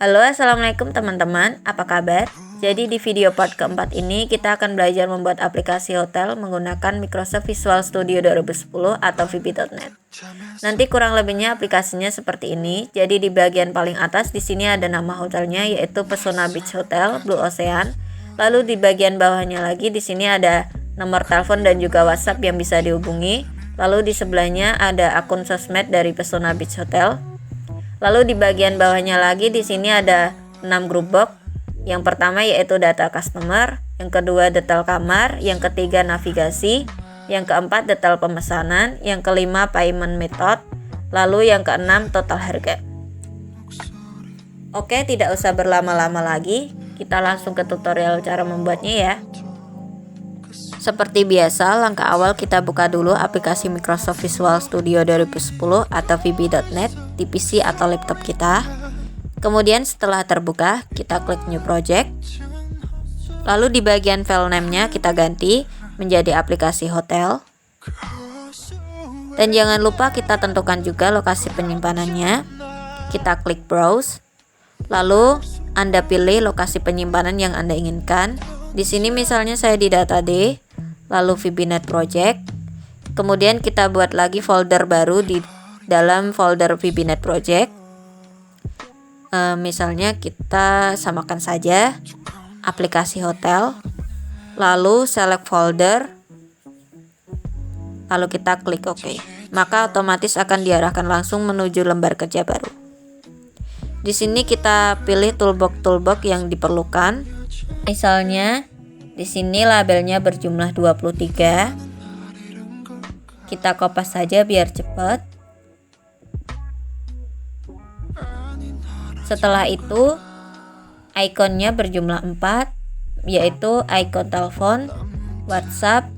Halo, assalamualaikum teman-teman, apa kabar? Jadi di video part keempat ini kita akan belajar membuat aplikasi hotel menggunakan Microsoft Visual Studio 2010 atau VB.NET. Nanti kurang lebihnya aplikasinya seperti ini. Jadi di bagian paling atas di sini ada nama hotelnya, yaitu Pesona Beach Hotel Blue Ocean. Lalu di bagian bawahnya lagi di sini ada nomor telepon dan juga WhatsApp yang bisa dihubungi. Lalu di sebelahnya ada akun sosmed dari Pesona Beach Hotel. Lalu di bagian bawahnya lagi di sini ada 6 grup box. Yang pertama yaitu data customer, yang kedua detail kamar, yang ketiga navigasi, yang keempat detail pemesanan, yang kelima payment method, lalu yang keenam total harga. Oke, tidak usah berlama-lama lagi, kita langsung ke tutorial cara membuatnya ya. Seperti biasa, langkah awal kita buka dulu aplikasi Microsoft Visual Studio 2010 atau VB.NET di PC atau laptop kita. Kemudian setelah terbuka, kita klik New Project. Lalu di bagian file name-nya kita ganti menjadi aplikasi hotel. Dan jangan lupa kita tentukan juga lokasi penyimpanannya. Kita klik Browse. Lalu Anda pilih lokasi penyimpanan yang Anda inginkan. Di sini misalnya saya di data D, lalu VB.NET Project. Kemudian kita buat lagi folder baru di dalam folder VB.NET Project. Misalnya kita samakan saja aplikasi hotel, lalu select folder, lalu kita klik OK. Maka otomatis akan diarahkan langsung menuju lembar kerja baru. Di sini kita pilih toolbox yang diperlukan. Misalnya di sini labelnya berjumlah 23. Kita kopas saja biar cepat. Setelah itu ikonnya berjumlah 4, yaitu ikon telepon, WhatsApp,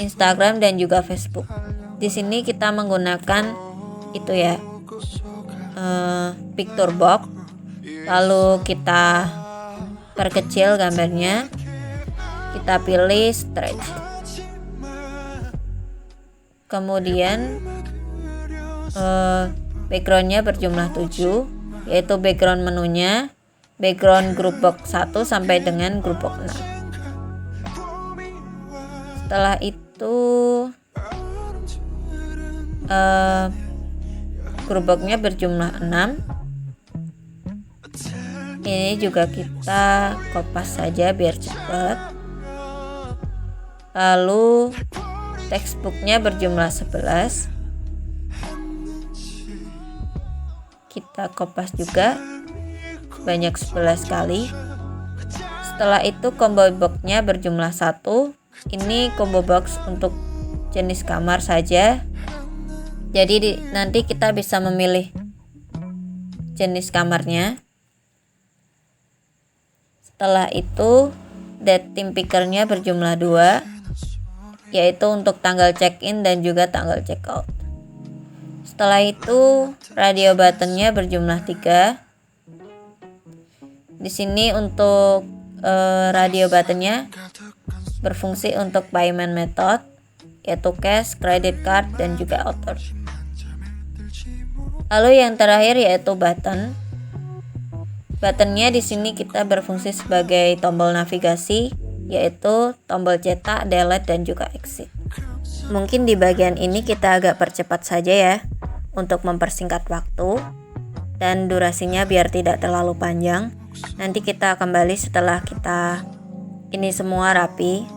Instagram dan juga Facebook. Di sini kita menggunakan itu ya, picture box. Lalu kita perkecil gambarnya. Kita pilih stretch. Kemudian backgroundnya berjumlah 7, yaitu background menunya, background group box 1 sampai dengan group box 6. Setelah itu group boxnya berjumlah 6. Ini juga kita kopas saja biar cepat. Lalu textbooknya berjumlah 11. Kita kopas juga banyak 11 kali. Setelah itu combo boxnya berjumlah 1. Ini combo box untuk jenis kamar saja. Jadi nanti kita bisa memilih jenis kamarnya. Setelah itu date time pickernya berjumlah 2, yaitu untuk tanggal check-in dan juga tanggal check-out. Setelah itu radio buttonnya berjumlah 3. Di sini untuk radio buttonnya berfungsi untuk payment method, yaitu cash, credit card dan juga auto. Lalu yang terakhir yaitu button. Buttonnya di sini kita berfungsi sebagai tombol navigasi, yaitu tombol cetak, delete dan juga exit. Mungkin di bagian ini kita agak percepat saja ya, untuk mempersingkat waktu dan durasinya biar tidak terlalu panjang. Nanti kita kembali setelah kita ini semua rapi.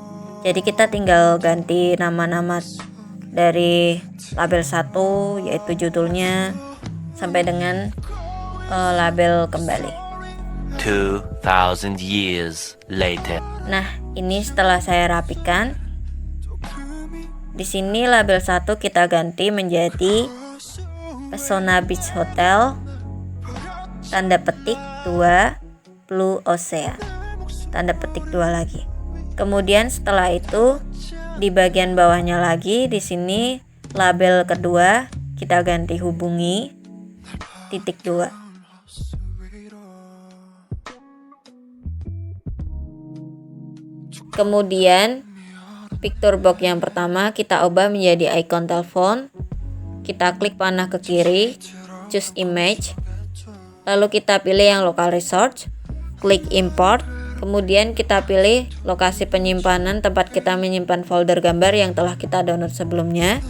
Jadi kita tinggal ganti nama-nama dari label 1, yaitu judulnya, sampai dengan label kembali. 2000 years later. Nah, ini setelah saya rapikan. Di sini label 1 kita ganti menjadi Pesona Beach Hotel, tanda petik 2 Blue Ocean, tanda petik 2 lagi. Kemudian setelah itu di bagian bawahnya lagi di sini label kedua kita ganti hubungi titik 2. Kemudian picture box yang pertama kita ubah menjadi ikon telepon. Kita klik panah ke kiri, choose image. lalu kita pilih yang local resource, klik import, kemudian kita pilih lokasi penyimpanan tempat kita menyimpan folder gambar yang telah kita download sebelumnya.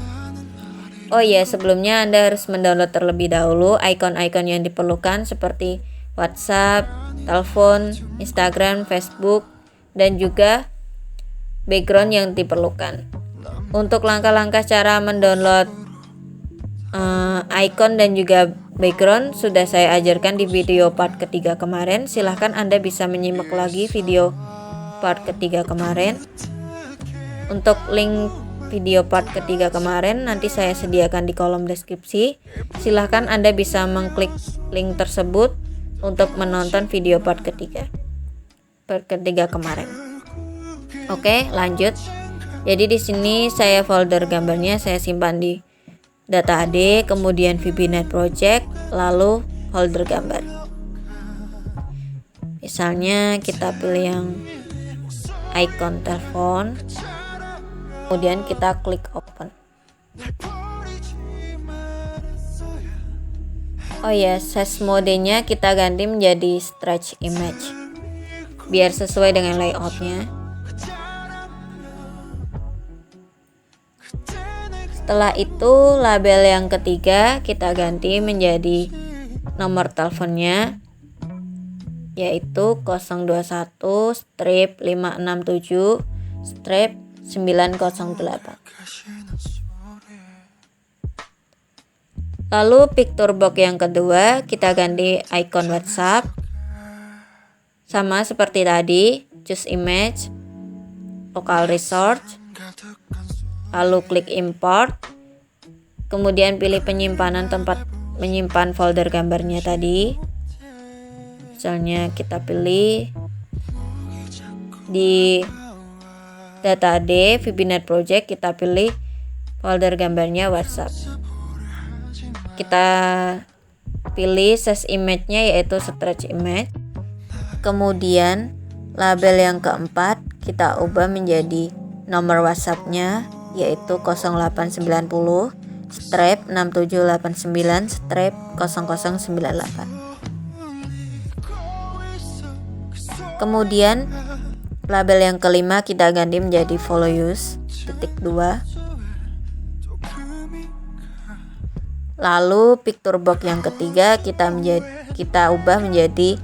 Oh iya, sebelumnya Anda harus mendownload terlebih dahulu icon-icon yang diperlukan seperti WhatsApp, telepon, Instagram, Facebook, dan juga background yang diperlukan. Untuk langkah-langkah cara mendownload icon dan juga background sudah saya ajarkan di video part ketiga kemarin. Silahkan Anda bisa menyimak lagi video part ketiga kemarin. Untuk link video part ketiga kemarin nanti saya sediakan di kolom deskripsi. Silahkan Anda bisa mengklik link tersebut untuk menonton video part ketiga kemarin. Oke, lanjut. Jadi di sini saya folder gambarnya saya simpan di data AD, kemudian VBNet project, lalu folder gambar. Misalnya kita pilih yang icon telepon, kemudian kita klik open. Oh ya, size modenya kita ganti menjadi stretch image biar sesuai dengan layoutnya. Setelah itu label yang ketiga kita ganti menjadi nomor teleponnya, yaitu 021-567-908. Lalu picture box yang kedua kita ganti icon WhatsApp, sama seperti tadi, choose image, local resource, lalu klik import, kemudian pilih penyimpanan tempat menyimpan folder gambarnya tadi. Misalnya kita pilih di data AD VBNet project, kita pilih folder gambarnya WhatsApp. Kita pilih size image-nya yaitu stretch image. Kemudian label yang keempat kita ubah menjadi nomor WhatsApp-nya, yaitu 0890-6789-0098. Kemudian label yang kelima kita ganti menjadi follow use .2. Lalu picture box yang ketiga kita ubah menjadi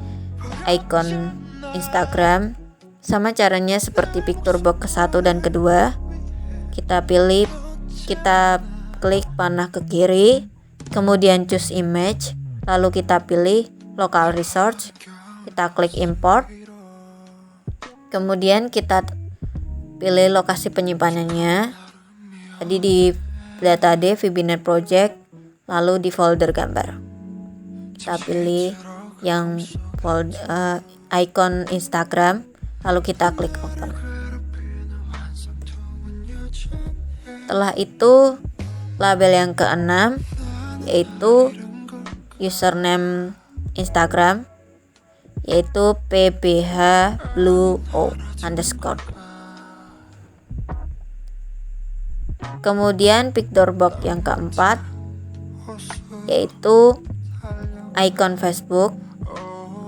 icon Instagram. Sama caranya seperti picture box ke-1 dan kedua. Kita klik panah ke kiri, kemudian choose image, lalu kita pilih local resource, kita klik import, kemudian kita pilih lokasi penyimpanannya. Tadi di data AD VBNet project, lalu di folder gambar kita pilih yang icon Instagram, lalu kita klik open. Setelah itu label yang keenam yaitu username Instagram, yaitu pbhblueo_. Kemudian picture box yang keempat yaitu icon Facebook,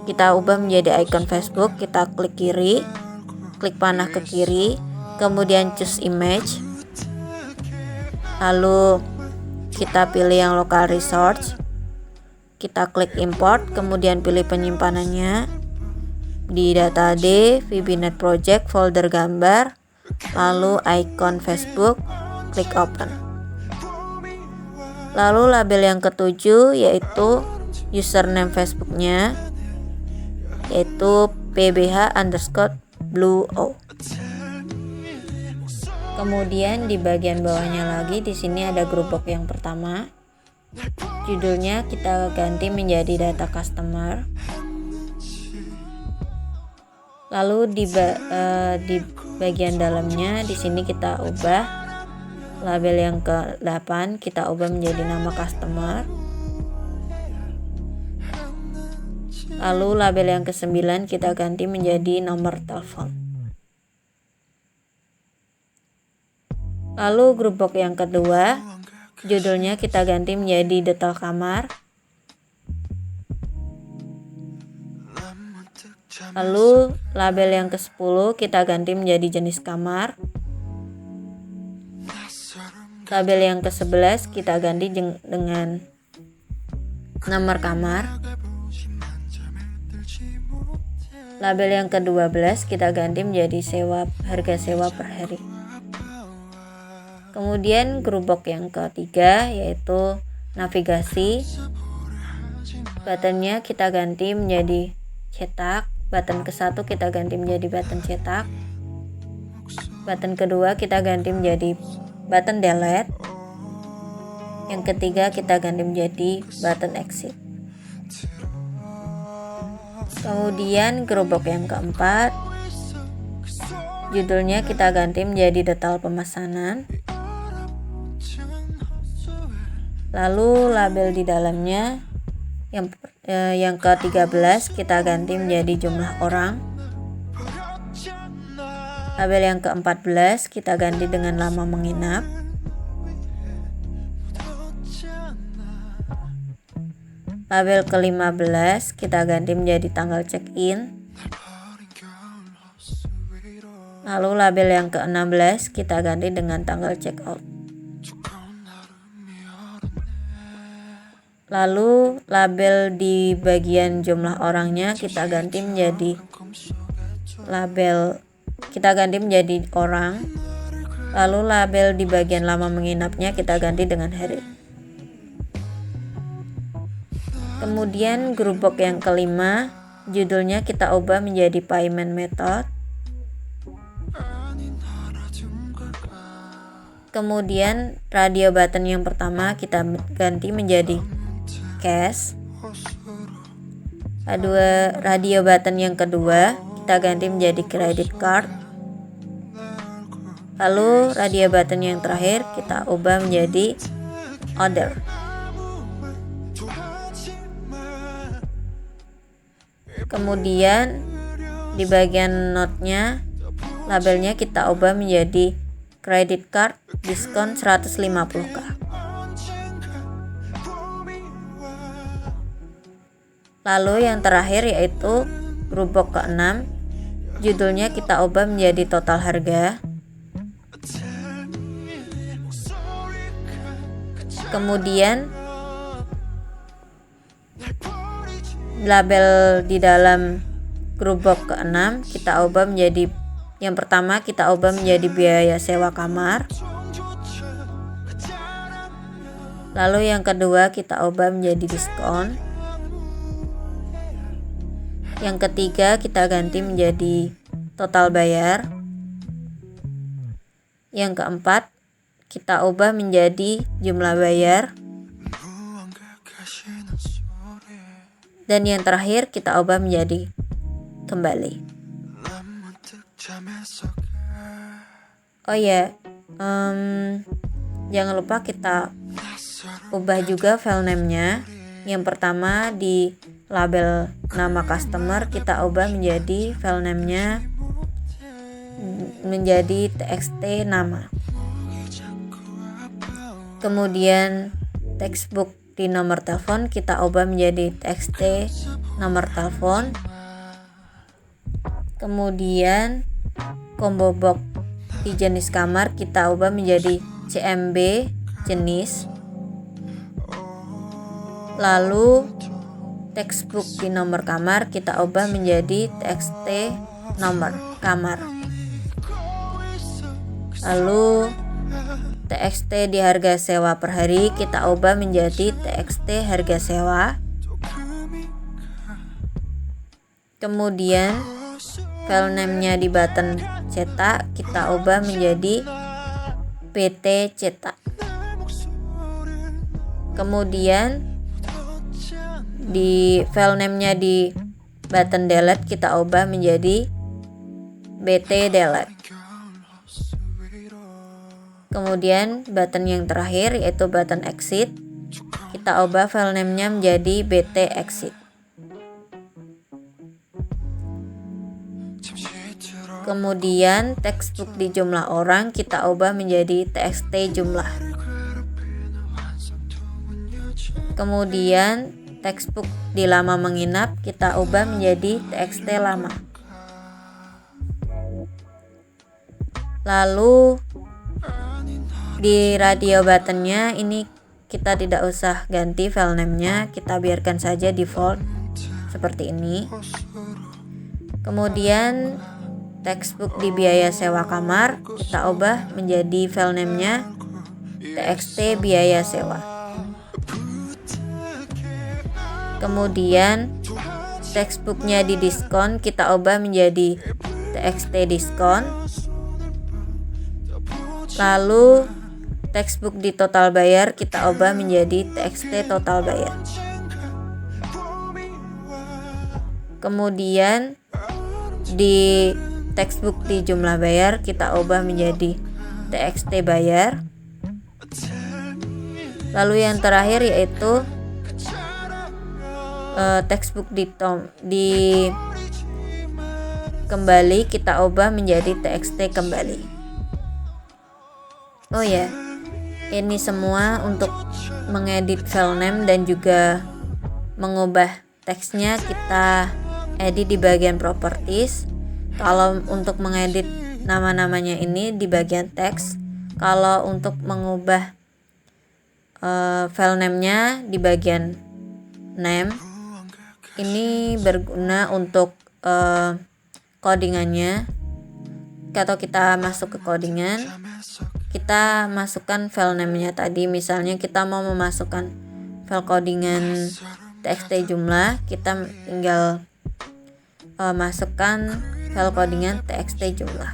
kita ubah menjadi icon Facebook. Kita klik kiri, klik panah ke kiri, kemudian choose image, lalu kita pilih yang local resource, kita klik import, kemudian pilih penyimpanannya di data AD VBNet project, folder gambar, lalu icon Facebook, klik open. Lalu label yang ketujuh yaitu username Facebooknya, yaitu pbh_blueo. Kemudian di bagian bawahnya lagi di sini ada grup box yang pertama. Judulnya kita ganti menjadi data customer. Lalu di bagian dalamnya di sini kita ubah label yang ke-8, kita ubah menjadi nama customer. Lalu label yang ke-9 kita ganti menjadi nomor telepon. Lalu grup box yang kedua, judulnya kita ganti menjadi detail kamar. Lalu label yang ke-10 kita ganti menjadi jenis kamar. Label yang ke-11 kita ganti dengan nomor kamar. Label yang ke-12 kita ganti menjadi harga sewa per hari. Kemudian gerobak yang ketiga yaitu navigasi. Buttonnya kita ganti menjadi cetak. Button ke-1 kita ganti menjadi button cetak. Button kedua kita ganti menjadi button delete. Yang ketiga kita ganti menjadi button exit. Kemudian gerobak yang keempat, judulnya kita ganti menjadi detail pemesanan. Lalu label di dalamnya yang ke-13 kita ganti menjadi jumlah orang. Label yang ke-14 kita ganti dengan lama menginap. Label ke-15 kita ganti menjadi tanggal check-in. Lalu label yang ke-16 kita ganti dengan tanggal check-out. Lalu label di bagian jumlah orangnya kita ganti menjadi orang. Lalu label di bagian lama menginapnya kita ganti dengan hari. Kemudian gerobak yang kelima, judulnya kita ubah menjadi payment method. Kemudian radio button yang pertama kita ganti menjadi cash. Radio button yang kedua kita ganti menjadi credit card. Lalu radio button yang terakhir kita ubah menjadi order. Kemudian di bagian note-nya, labelnya kita ubah menjadi credit card diskon 150k. Lalu yang terakhir yaitu gerobak ke-6, judulnya kita ubah menjadi total harga. Kemudian label di dalam gerobak ke-6 kita ubah menjadi, yang pertama kita ubah menjadi biaya sewa kamar. Lalu yang kedua kita ubah menjadi diskon. Yang ketiga kita ganti menjadi total bayar. Yang keempat kita ubah menjadi jumlah bayar. Dan yang terakhir kita ubah menjadi kembali. Oh ya, jangan lupa kita ubah juga file name-nya. Yang pertama di label nama customer kita ubah menjadi file name-nya menjadi txt nama. Kemudian textbook di nomor telepon kita ubah menjadi txt nomor telepon. Kemudian combo box di jenis kamar kita ubah menjadi cmb jenis. Lalu textbook di nomor kamar kita ubah menjadi txt nomor kamar. Lalu txt di harga sewa per hari kita ubah menjadi txt harga sewa. Kemudian file name-nya di button cetak kita ubah menjadi pt cetak. Kemudian di file name-nya di button delete kita ubah menjadi bt delete. Kemudian button yang terakhir yaitu button exit kita ubah file name-nya menjadi bt exit. Kemudian textbook di jumlah orang kita ubah menjadi txt jumlah. Kemudian textbook di lama menginap kita ubah menjadi txt lama. Lalu di radio buttonnya ini kita tidak usah ganti file name-nya, kita biarkan saja default seperti ini. Kemudian textbook di biaya sewa kamar kita ubah menjadi file name-nya txt biaya sewa. Kemudian textbooknya di diskon kita ubah menjadi txt diskon. Lalu textbook di total bayar kita ubah menjadi txt total bayar. Kemudian di textbook di jumlah bayar kita ubah menjadi txt bayar. Lalu yang terakhir yaitu textbook di kembali kita ubah menjadi txt kembali. Oh ya, ini semua untuk mengedit file name dan juga mengubah teksnya kita edit di bagian properties. Kalau untuk mengedit nama-namanya ini di bagian teks, kalau untuk mengubah file name-nya di bagian name, ini berguna untuk codingannya. Atau kita masuk ke codingan, kita masukkan file name-nya tadi. Misalnya kita mau memasukkan file codingan txt jumlah, kita tinggal masukkan file codingan txt jumlah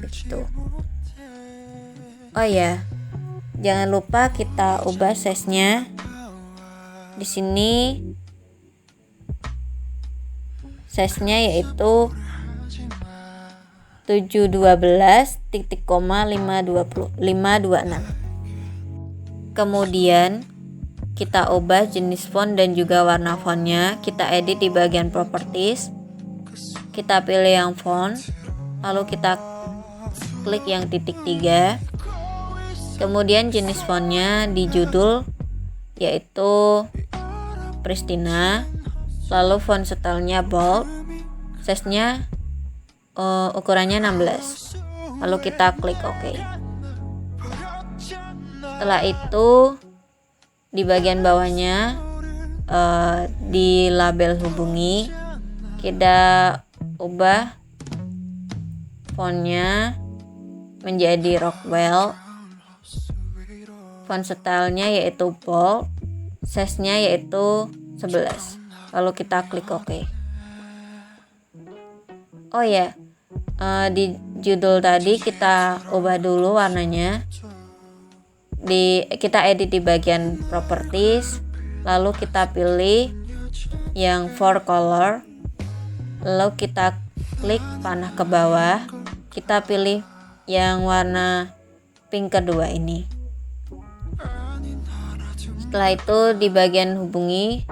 begitu. Oh ya, jangan lupa kita ubah size-nya. Di sini size-nya yaitu 712.526. Kemudian kita ubah jenis font dan juga warna fontnya. Kita edit di bagian properties. Kita pilih yang font, lalu kita klik yang titik 3. Kemudian jenis fontnya di judul yaitu Pristina. Lalu font stylenya bold. Size-nya ukurannya 16. Lalu kita klik OK. Setelah itu di bagian bawahnya di label hubungi kita ubah fontnya menjadi Rockwell. Font stylenya yaitu bold. Size-nya yaitu 11. Lalu kita klik OK. Oh ya, di judul tadi kita ubah dulu warnanya. Kita edit di bagian properties, lalu kita pilih yang for color, lalu kita klik panah ke bawah, kita pilih yang warna pink kedua ini. Setelah itu di bagian hubungi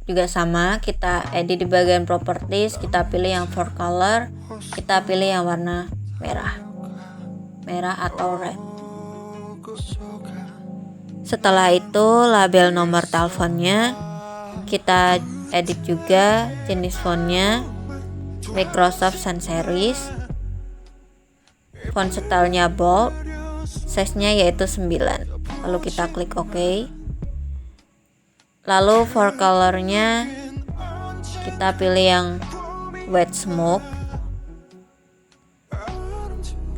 juga sama, kita edit di bagian properties, kita pilih yang for color, kita pilih yang warna merah atau red. Setelah itu label nomor teleponnya kita edit juga, jenis fontnya Microsoft Sans Serif, font stylenya bold, size-nya yaitu 9. Lalu kita klik OK. Lalu for color-nya kita pilih yang white smoke.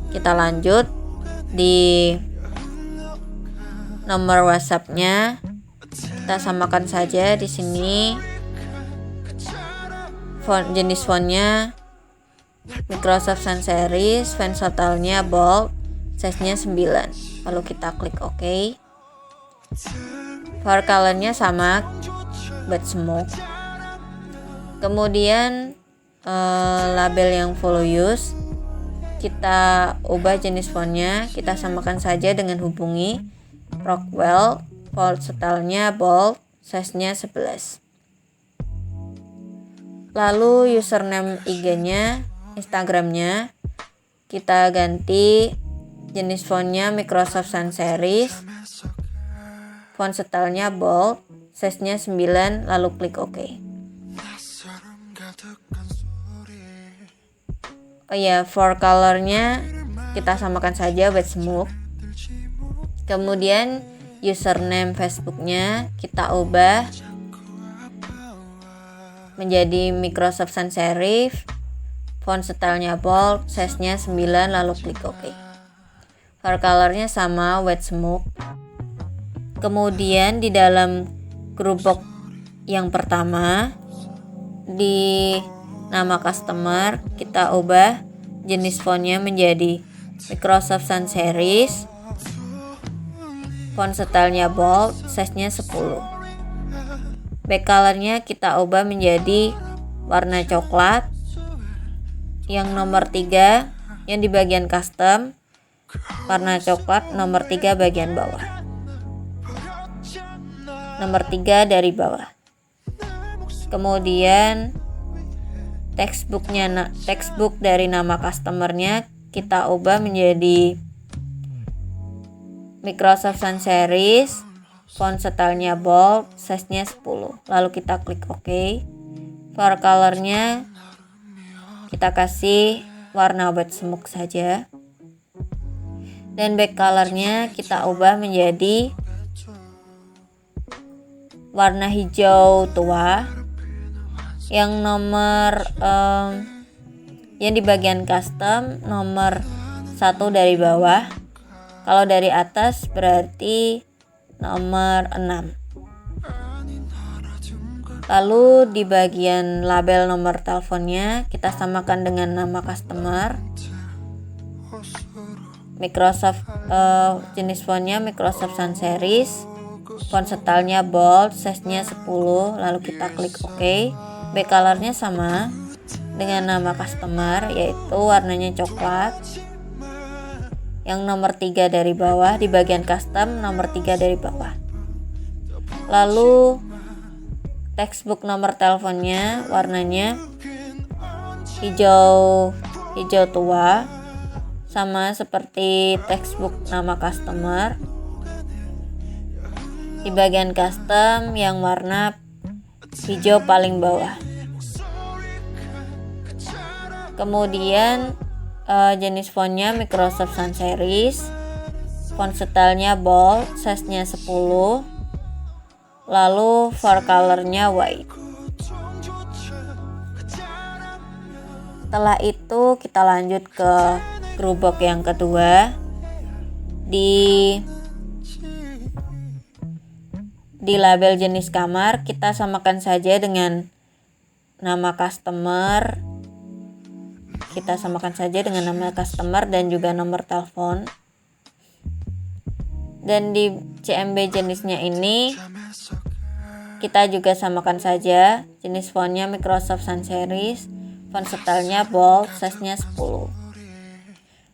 Kita lanjut di nomor WhatsApp-nya, kita samakan saja di sini. Jenis fontnya Microsoft Sans Serif, font stylenya bold, size-nya 9. Lalu kita klik OK. For color-nya sama, white smoke. Kemudian label yang follow use kita ubah jenis fontnya, kita samakan saja dengan hubungi Rockwell, font stylenya bold, size-nya 11. Lalu username IG-nya, Instagram-nya kita ganti, jenis fontnya Microsoft Sans Serif, font stylenya bold, size-nya 9, lalu klik OK. Oh ya, for colornya kita samakan saja white smoke. Kemudian username Facebooknya kita ubah menjadi Microsoft Sans Serif, font stylenya bold, size-nya 9, lalu klik OK. For colornya sama white smoke. Kemudian di dalam group box yang pertama di nama customer kita ubah jenis fontnya menjadi Microsoft Sans Serif, font stylenya bold, size-nya 10. Back colornya kita ubah menjadi warna coklat. Yang nomor 3 yang di bagian custom warna coklat, nomor 3 bagian bawah. Nomor 3 dari bawah. Kemudian textbook dari nama customernya kita ubah menjadi Microsoft Sans Serif, font stylenya bold, size-nya 10. Lalu kita klik OK. For colornya kita kasih warna white smoke saja. Dan back colornya kita ubah menjadi warna hijau tua. Yang nomor yang di bagian custom nomor 1 dari bawah. Kalau dari atas berarti nomor 6. Lalu di bagian label nomor teleponnya kita samakan dengan nama customer. Microsoft jenis fontnya Microsoft Sans Serif, font stylenya bold, size-nya 10, lalu kita klik OK. Back colornya sama dengan nama customer, yaitu warnanya coklat. Yang nomor 3 dari bawah, di bagian custom nomor 3 dari bawah. Lalu textbook nomor teleponnya warnanya hijau tua, sama seperti textbook nama customer. Di bagian custom yang warna hijau paling bawah. Kemudian jenis fontnya Microsoft Sans Serif, font stylenya bold, size-nya 10, lalu for colornya white. Setelah itu kita lanjut ke group box yang kedua. Di label jenis kamar kita samakan saja dengan nama customer. Kita samakan saja dengan nama customer dan juga nomor telepon. Dan di CMB jenisnya ini kita juga samakan saja jenis fontnya Microsoft Sans Serif, font stylenya bold, size-nya 10.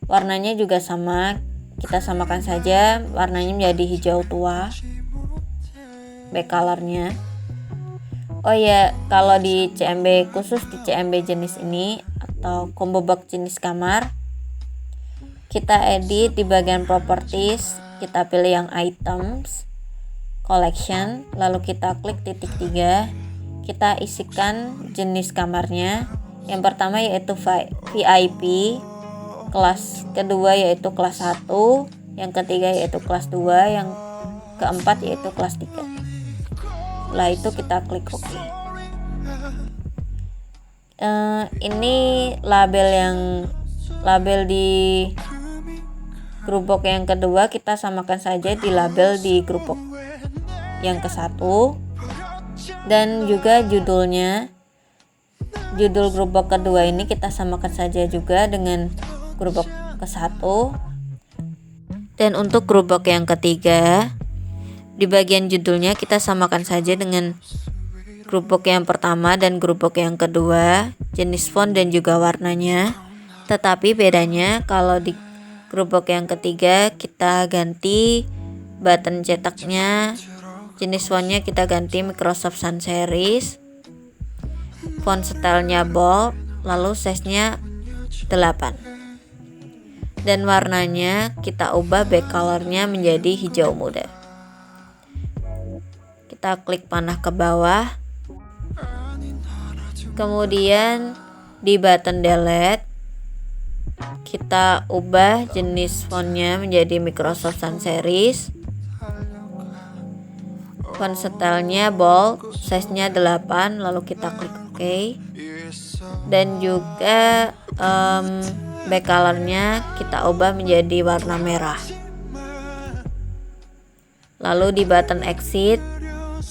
Warnanya juga sama, kita samakan saja warnanya menjadi hijau tua. Back colornya. Oh ya, kalau di CMB khusus di CMB jenis ini atau combo box jenis kamar, kita edit di bagian properties, kita pilih yang items, collection, lalu kita klik titik 3, kita isikan jenis kamarnya. Yang pertama yaitu VIP, kelas kedua yaitu kelas 1, yang ketiga yaitu kelas 2, yang keempat yaitu kelas 3. Setelah itu kita klik OK. Ini label di group box yang kedua kita samakan saja di label di group box yang ke-1. Dan juga judul group box kedua ini kita samakan saja juga dengan group box ke-1. Dan untuk group box yang ketiga, di bagian judulnya kita samakan saja dengan group box yang pertama dan group box yang kedua, jenis font dan juga warnanya. Tetapi bedanya kalau di group box yang ketiga kita ganti button cetaknya, jenis fontnya kita ganti Microsoft Sans Serif, font stylenya bold, lalu size-nya 8. Dan warnanya kita ubah back colornya menjadi hijau muda. Kita klik panah ke bawah. Kemudian di button delete kita ubah jenis fontnya menjadi Microsoft Sans Serif. Font stylenya bold, size-nya 8, lalu kita klik OK. Dan juga back color-nya kita ubah menjadi warna merah. Lalu di button exit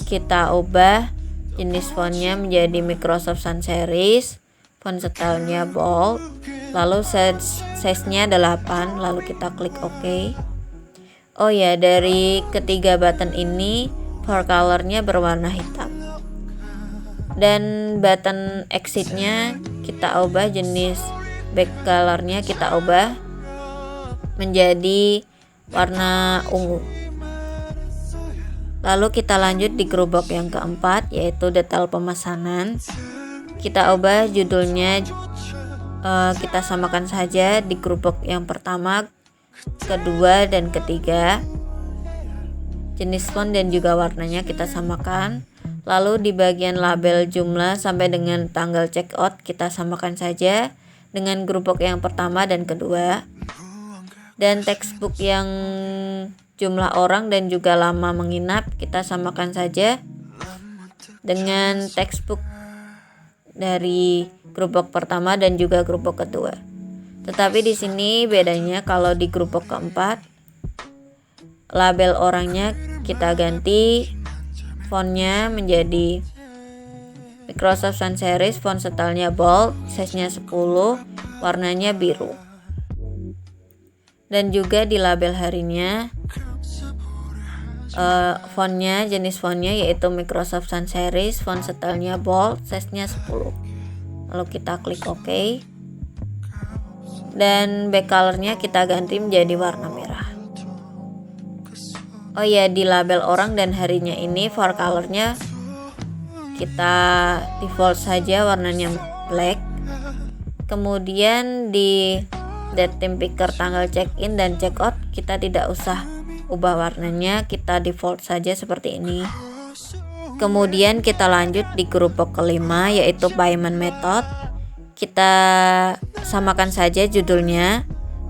kita ubah jenis fontnya menjadi Microsoft Sans Serif. Font stylenya bold, lalu size-nya 8, lalu kita klik OK. Oh ya, dari ketiga button ini for color-nya berwarna hitam. Dan button exit-nya kita ubah jenis back color-nya kita ubah menjadi warna ungu. Lalu kita lanjut di gerobak yang keempat, yaitu detail pemesanan. Kita ubah judulnya, kita samakan saja di gerobak yang pertama, kedua, dan ketiga. Jenis font dan juga warnanya kita samakan. Lalu di bagian label jumlah sampai dengan tanggal checkout kita samakan saja dengan gerobak yang pertama dan kedua. Dan textbook yang jumlah orang dan juga lama menginap kita samakan saja dengan textbook dari gerobak pertama dan juga gerobak kedua. Tetapi di sini bedanya, kalau di gerobak keempat label orangnya kita ganti fontnya menjadi Microsoft Sans Serif, font stylenya bold, size-nya 10, warnanya biru. Dan juga di label harinya fontnya, jenis fontnya yaitu Microsoft Sans Serif, font stylenya bold, size-nya 10. Lalu kita klik OK. Dan back color-nya kita ganti menjadi warna merah. Oh ya, di label orang dan harinya ini for color-nya kita default saja warnanya black. Kemudian di date time picker, tanggal check-in dan check-out kita tidak usah ubah warnanya, kita default saja seperti ini. Kemudian kita lanjut di gerobak kelima, yaitu payment method. Kita samakan saja judulnya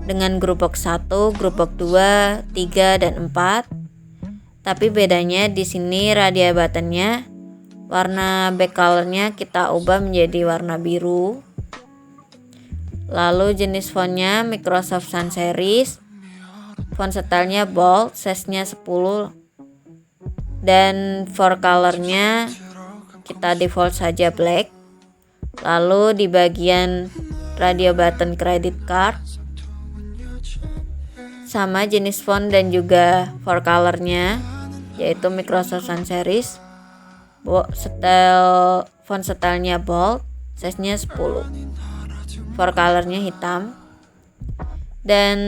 dengan gerobak 1, gerobak 2, 3, dan 4. Tapi bedanya di sini radial buttonnya, warna back colornya kita ubah menjadi warna biru. Lalu jenis fontnya Microsoft Sans Serif, font stylenya bold, size-nya 10, dan for colornya kita default saja black. Lalu di bagian radio button credit card sama jenis font dan juga for colornya yaitu Microsoft Sans Serif, font stylenya bold, size-nya 10, for colornya hitam, dan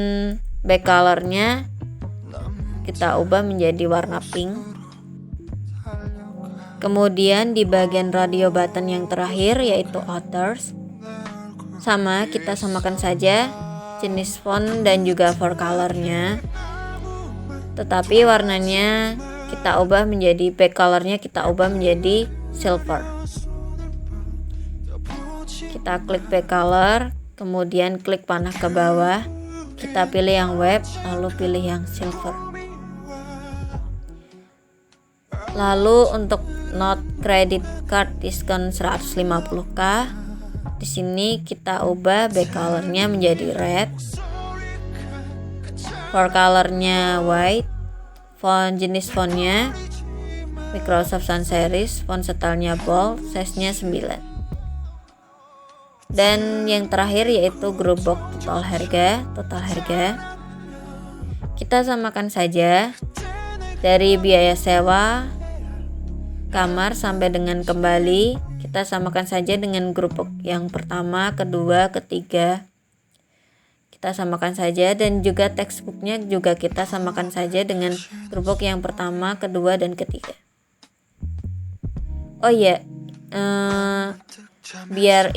back colornya kita ubah menjadi warna pink. Kemudian di bagian radio button yang terakhir yaitu authors, sama kita samakan saja jenis font dan juga for colornya, tetapi warnanya kita ubah menjadi back colornya kita ubah menjadi silver. Kita klik back color, kemudian klik panah ke bawah, kita pilih yang web, lalu pilih yang silver. Lalu untuk note credit card diskon 150k, di sini kita ubah back colornya menjadi red, for colornya white, font jenis fontnya Microsoft Sans Serif, font stylenya bold, size-nya 9. Dan yang terakhir yaitu gerobak total harga. Kita samakan saja dari biaya sewa kamar sampai dengan kembali, kita samakan saja dengan gerobak yang pertama, kedua, ketiga. Kita samakan saja, dan juga textbooknya juga kita samakan saja dengan gerobak yang pertama, kedua, dan ketiga. Oh iya, biar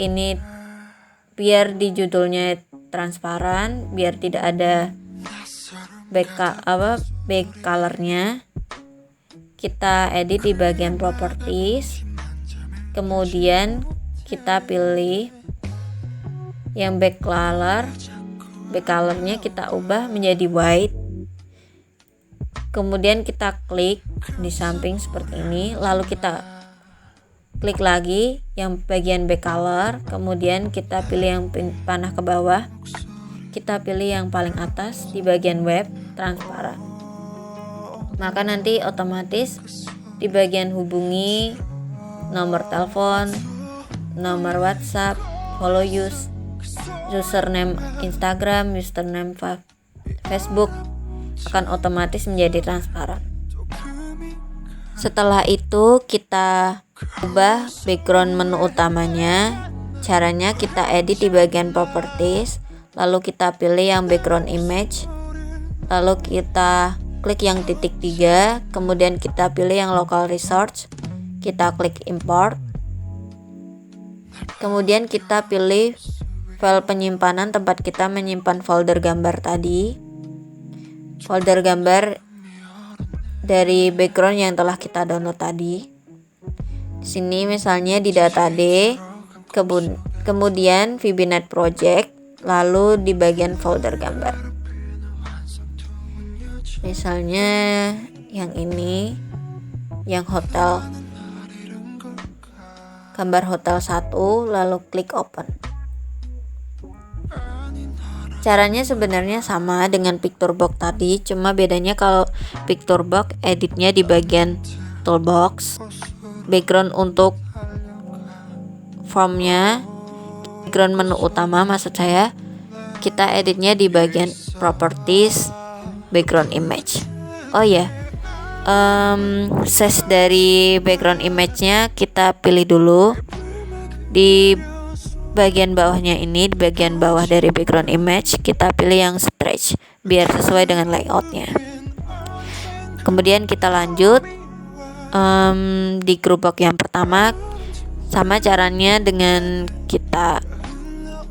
di judulnya transparan, biar tidak ada back colornya, kita edit di bagian properties, kemudian kita pilih yang backcolornya kita ubah menjadi white. Kemudian kita klik di samping seperti ini, lalu kita klik lagi yang bagian backcolor, kemudian kita pilih yang panah ke bawah, kita pilih yang paling atas di bagian web transparan. Maka nanti otomatis di bagian hubungi, nomor telepon, nomor WhatsApp, follow username Instagram, username Facebook akan otomatis menjadi transparan. Setelah itu kita ubah background menu utamanya. Caranya kita edit di bagian properties, lalu kita pilih yang background image, lalu kita klik yang titik 3, kemudian kita pilih yang local resource, kita klik import, kemudian kita pilih file penyimpanan tempat kita menyimpan folder gambar tadi, folder gambar dari background yang telah kita download tadi. Di sini misalnya di data D, kemudian VB-Net Project, lalu di bagian folder gambar. Misalnya yang ini, yang hotel, gambar hotel 1, lalu klik open. Caranya sebenarnya sama dengan picture box tadi, cuma bedanya kalau picture box editnya di bagian toolbox, background untuk formnya, background menu utama maksud saya, kita editnya di bagian properties, background image. Oh ya, size dari background image-nya kita pilih dulu di bagian bawahnya ini, di bagian bawah dari background image kita pilih yang stretch biar sesuai dengan layoutnya. Kemudian kita lanjut di group box yang pertama, sama caranya dengan kita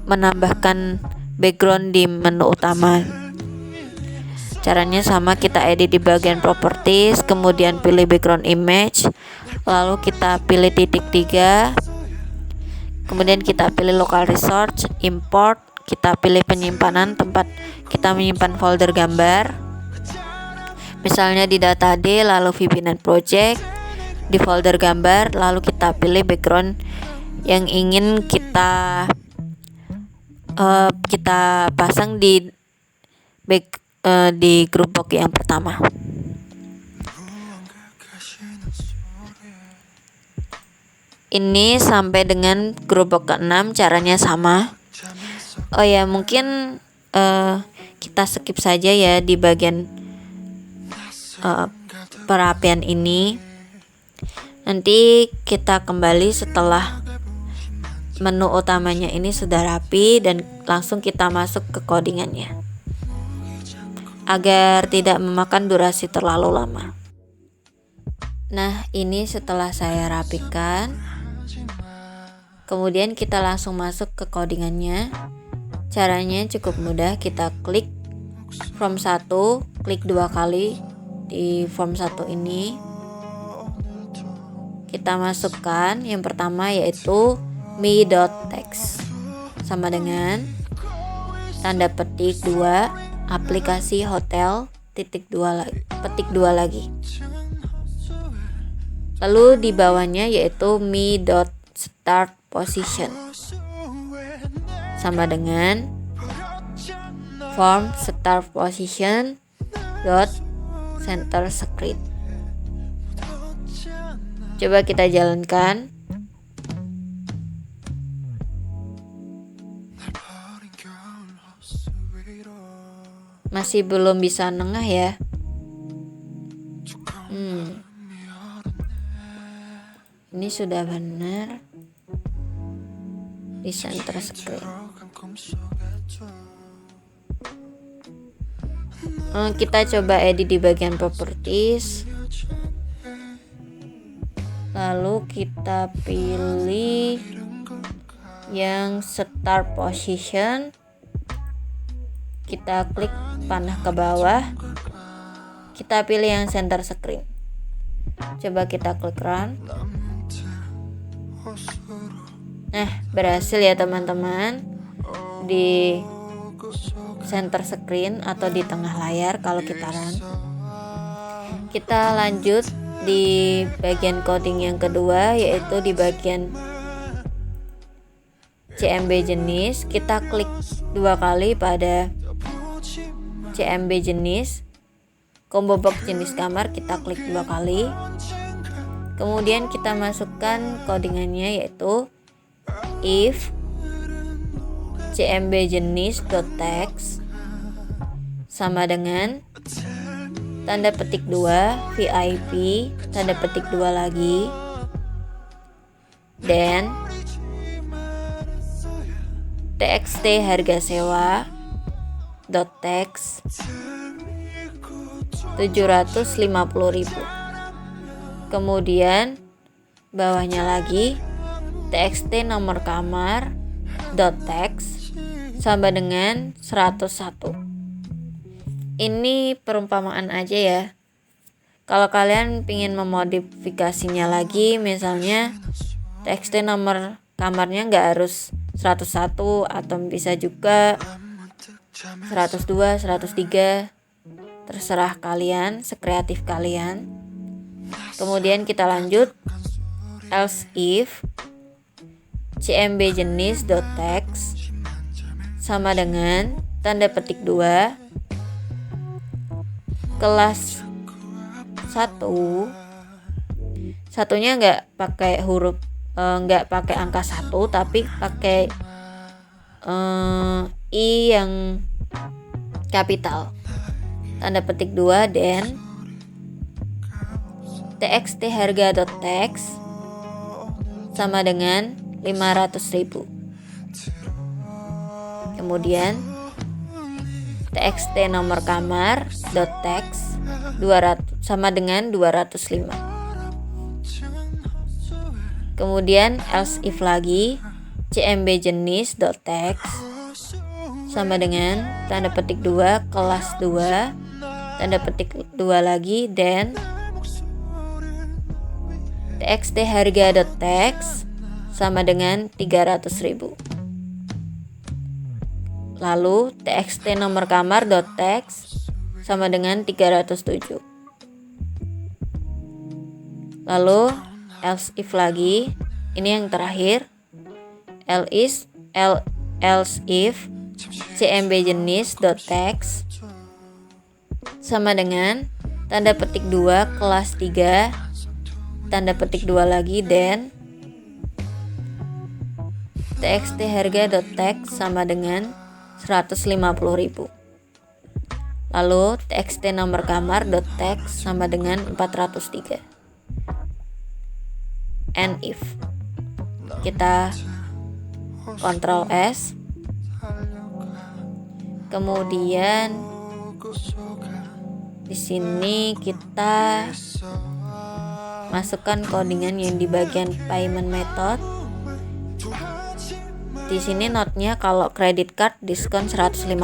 menambahkan background di menu utama. Caranya sama, kita edit di bagian properties, kemudian pilih background image, lalu kita pilih titik 3, kemudian kita pilih local resource, import, kita pilih penyimpanan tempat kita menyimpan folder gambar, misalnya di data D, lalu VB-Net Project, di folder gambar, lalu kita pilih background yang ingin kita pasang di group box yang pertama. Ini sampai dengan group box ke-6 caranya sama. Oh ya, mungkin kita skip saja ya di bagian perapian ini. Nanti kita kembali setelah menu utamanya ini sudah rapi dan langsung kita masuk ke codingannya, agar tidak memakan durasi terlalu lama. Nah, ini setelah saya rapikan, kemudian kita langsung masuk ke codingannya. Caranya cukup mudah, kita klik form 1, klik 2 kali di form 1 ini. Kita masukkan yang pertama yaitu me.text sama dengan tanda petik 2, aplikasi hotel petik 2 lagi. Lalu di bawahnya yaitu me.startPosition sama dengan form start position center screen. Coba kita jalankan. Masih belum bisa nengah ya. Ini sudah benar di center screen. Kita coba edit di bagian properties, lalu kita pilih yang start position, kita klik panah ke bawah, kita pilih yang center screen. Coba kita klik run. Nah, berhasil ya teman-teman. di center screen atau di tengah layar kalau kita run. Kita lanjut di bagian coding yang kedua, yaitu di bagian CMB jenis. Kita klik 2 kali pada CMB jenis. Combo box jenis kamar kita klik 2 kali. Kemudian kita masukkan codingannya, yaitu if CMB jenis.text sama dengan tanda petik 2 VIP tanda petik 2 lagi, dan txt harga sewa .text 750.000. Kemudian bawahnya lagi txt nomor kamar .text sama dengan 101. Ini perumpamaan aja ya. Kalau kalian ingin memodifikasinya lagi, misalnya txt nomor kamarnya nggak harus 101 atau bisa juga 102, 103, terserah kalian, sekreatif kalian. Kemudian kita lanjut, else if CMB jenis.text sama dengan tanda petik 2 kelas 1, satunya nggak pakai huruf, nggak pakai angka 1 tapi pakai i yang kapital, tanda petik 2, dan txt harga.text sama dengan 500.000. Kemudian txt nomor kamar .text 200 sama dengan 205. Kemudian else if lagi CMB jenis.text sama dengan tanda petik 2 kelas 2 tanda petik 2 lagi, dan txt harga.text sama dengan 300.000. Lalu txt nomor kamar .text sama dengan 307. Lalu else if lagi, ini yang terakhir, else if CMB jenis.text sama dengan tanda petik 2 kelas 3 tanda petik 2 lagi, dan txt harga.text sama dengan 150.000. Lalu txt nomor kamar .text sama dengan 403. And if kita Ctrl S, kemudian di sini kita masukkan codingan yang di bagian payment method. Di sini notnya kalau credit card diskon 150.000.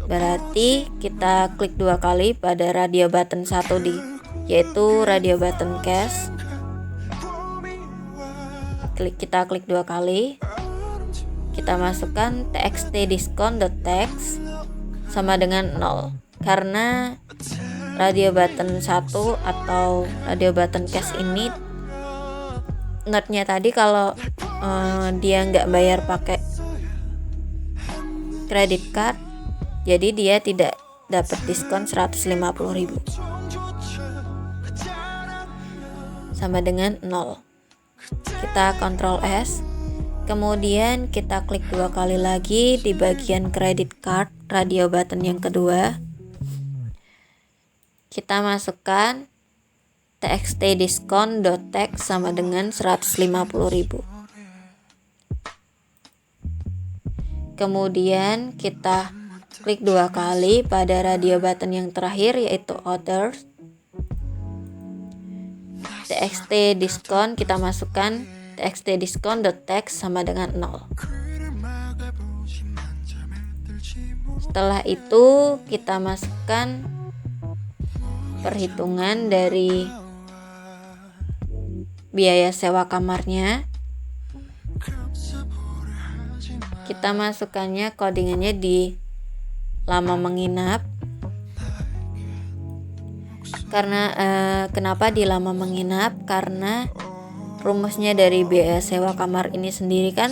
Berarti kita klik 2 kali pada radio button 1 yaitu radio button cash. Kita klik 2 kali. Kita masukkan txt diskon.text sama dengan 0. Karena radio button 1 atau radio button cash ini notnya tadi kalau dia nggak bayar pakai credit card, jadi dia tidak dapat diskon 150.000 sama dengan 0. Kita Ctrl S, kemudian kita klik 2 kali lagi di bagian credit card radio button yang kedua. Kita masukkan txt diskon.text sama dengan 150.000. Kemudian kita klik 2 kali pada radio button yang terakhir yaitu others. Txt diskon kita masukkan txt diskon.text sama dengan 0. Setelah itu kita masukkan perhitungan dari biaya sewa kamarnya. kita masukkannya codingannya di lama menginap. Karena kenapa di lama menginap? Karena rumusnya dari biaya sewa kamar ini sendiri kan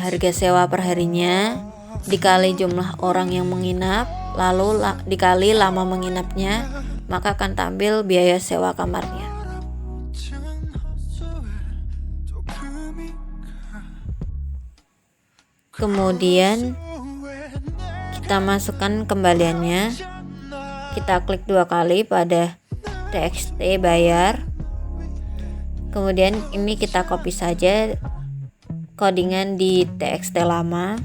harga sewa per harinya dikali jumlah orang yang menginap, lalu dikali lama menginapnya, maka akan tampil biaya sewa kamarnya. Kemudian kita masukkan kembaliannya. Kita klik 2 kali pada txt bayar. Kemudian ini kita copy saja codingan di txt lama.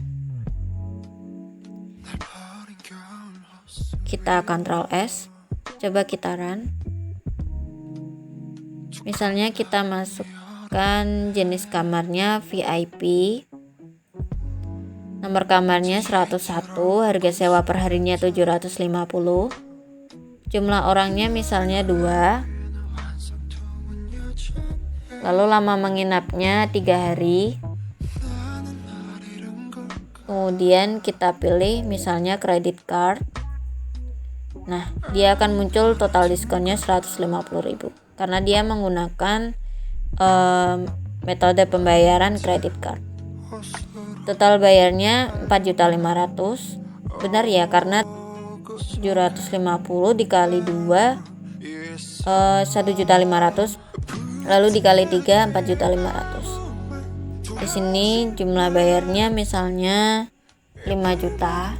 Kita Ctrl S. Coba kita run. Misalnya kita masukkan jenis kamarnya VIP. Nomor kamarnya 101, harga sewa per harinya 750. Jumlah orangnya misalnya 2. Lalu lama menginapnya 3 hari. Kemudian kita pilih misalnya credit card. Nah, dia akan muncul total diskonnya 150.000 karena dia menggunakan metode pembayaran credit card. Total bayarnya 4.500.000. Benar ya, karena 750 dikali 2 1.500.000, lalu dikali 3 4.500.000. Di sini jumlah bayarnya misalnya 5 juta,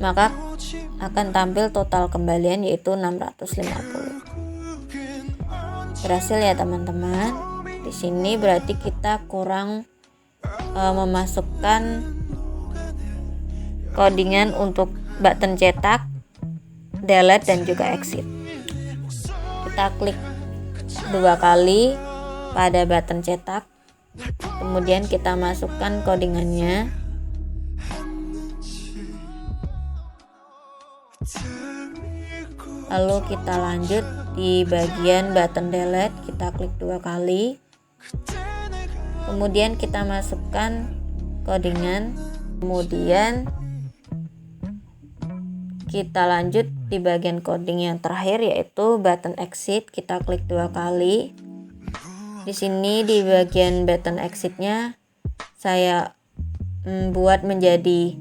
maka akan tampil total kembalian yaitu 650. Berhasil ya teman-teman. Di sini berarti kita kurang memasukkan codingan untuk button cetak, delete dan juga exit. Kita klik 2 kali pada button cetak, kemudian kita masukkan codingannya. Lalu kita lanjut di bagian button delete, kita klik 2 kali. Kemudian kita masukkan codingan. Kemudian kita lanjut di bagian coding yang terakhir yaitu button exit, kita klik 2 kali. Di sini di bagian button exitnya saya buat menjadi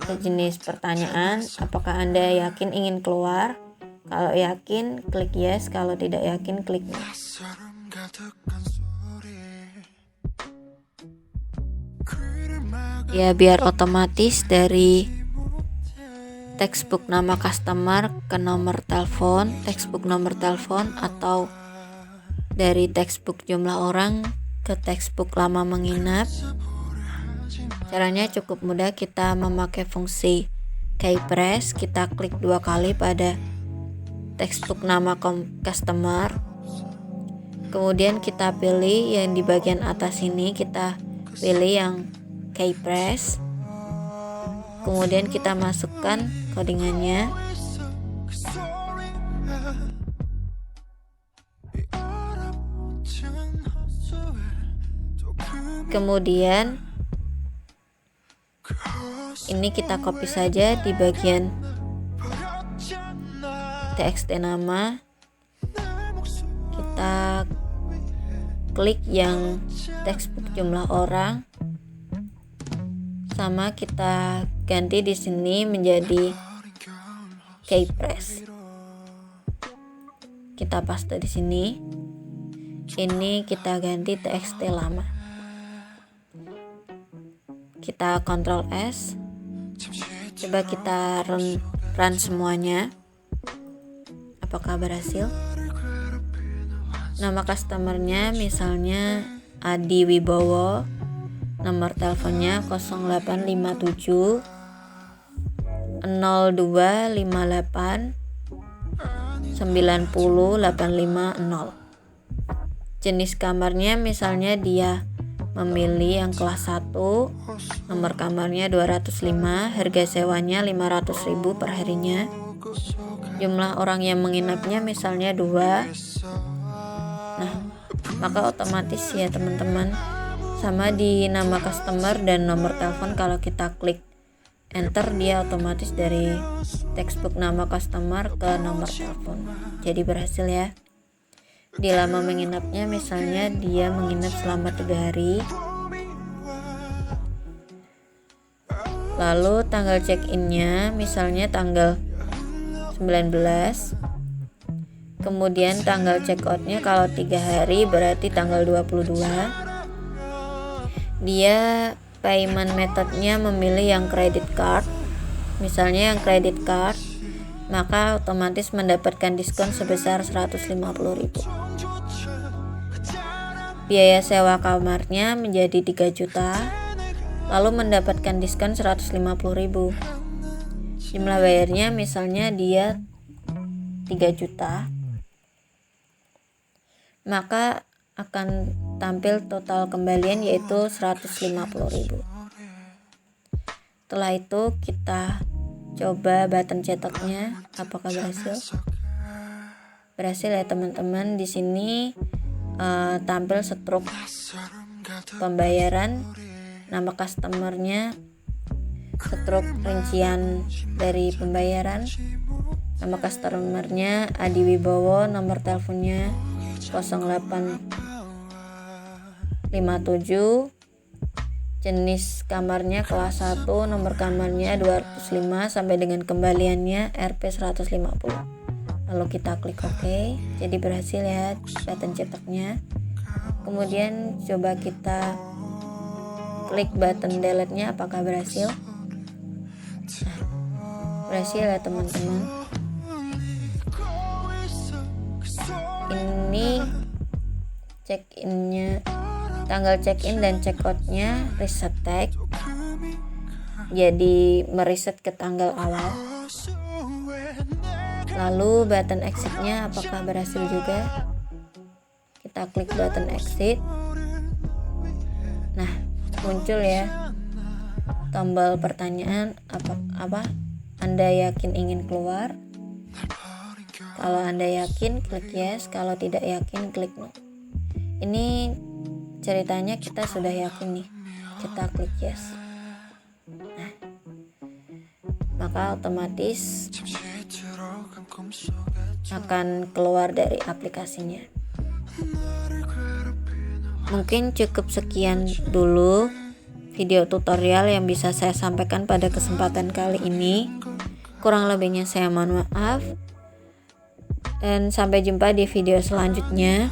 sejenis pertanyaan, apakah Anda yakin ingin keluar? Kalau yakin klik yes, kalau tidak yakin klik no. Ya, biar otomatis dari textbook nama customer ke nomor telepon, textbook nomor telepon, atau dari textbook jumlah orang ke textbook lama menginap. Caranya cukup mudah, kita memakai fungsi keypress, kita klik 2 kali pada textbook nama customer. Kemudian kita pilih yang di bagian atas ini, kita pilih yang keypress. Kemudian kita masukkan codingannya. Kemudian ini kita copy saja di bagian txt nama. Kita klik yang textbook jumlah orang. Sama kita ganti di sini menjadi keypress. Kita paste di sini. Ini kita ganti txt lama. Kita Ctrl S. Coba kita run semuanya. Apakah berhasil? Nama customernya misalnya Adi Wibowo. Nomor teleponnya 0857 0258 90 850. Jenis kamarnya misalnya dia memilih yang kelas 1, nomor kamarnya 205, harga sewanya 500.000 per harinya. Jumlah orang yang menginapnya misalnya 2. Nah, maka otomatis ya teman-teman, Sama di nama customer dan nomor telepon, kalau kita klik enter dia otomatis dari textbook nama customer ke nomor telepon. Jadi berhasil ya. Di lama menginapnya, misalnya dia menginap selama 3 hari. Lalu tanggal check-innya misalnya tanggal 19. Kemudian tanggal check-outnya kalau 3 hari berarti tanggal 22. Dia payment methodnya memilih yang credit card. Misalnya yang credit card, maka otomatis mendapatkan diskon sebesar 150.000. Biaya sewa kamarnya menjadi 3 juta, lalu mendapatkan diskon 150.000. Jumlah bayarnya misalnya dia 3 juta, maka akan tampil total kembalian yaitu 150.000. Setelah itu kita coba button cetaknya apakah berhasil. Berhasil ya teman-teman. Di sini tampil struk pembayaran, nama customernya, struk rincian dari pembayaran, nama customernya Adi Wibowo, nomor teleponnya 0857, jenis kamarnya kelas 1, nomor kamarnya 205 sampai dengan kembaliannya Rp 150. Lalu kita klik OK. Jadi berhasil ya button cetaknya. Kemudian coba kita klik button delete-nya apakah berhasil. Nah, berhasil ya teman-teman. Ini check-innya, tanggal check-in dan check-outnya reset tag, jadi mereset ke tanggal awal. Lalu button exit-nya apakah berhasil juga. Kita klik button exit. Nah, muncul ya tombol pertanyaan apa Anda yakin ingin keluar. Kalau Anda yakin klik yes, kalau tidak yakin klik no. Ini ceritanya kita sudah yakin nih, kita klik yes. Nah, maka otomatis akan keluar dari aplikasinya. Mungkin cukup sekian dulu video tutorial yang bisa saya sampaikan pada kesempatan kali ini. Kurang lebihnya saya mohon maaf. Dan sampai jumpa di video selanjutnya.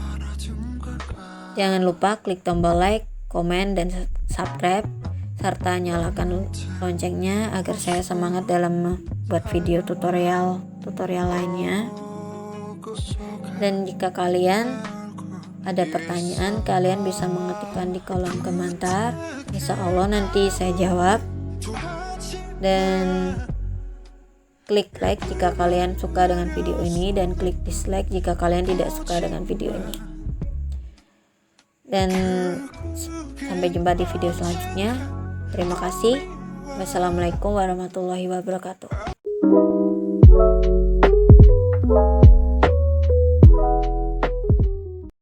Jangan lupa klik tombol like, komen, dan subscribe, serta nyalakan loncengnya agar saya semangat dalam membuat video tutorial lainnya. Dan jika kalian ada pertanyaan, kalian bisa mengetikkan di kolom komentar. Insya Allah nanti saya jawab. Dan klik like jika kalian suka dengan video ini, dan klik dislike jika kalian tidak suka dengan video ini. Dan sampai jumpa di video selanjutnya. Terima kasih. Wassalamualaikum warahmatullahi wabarakatuh.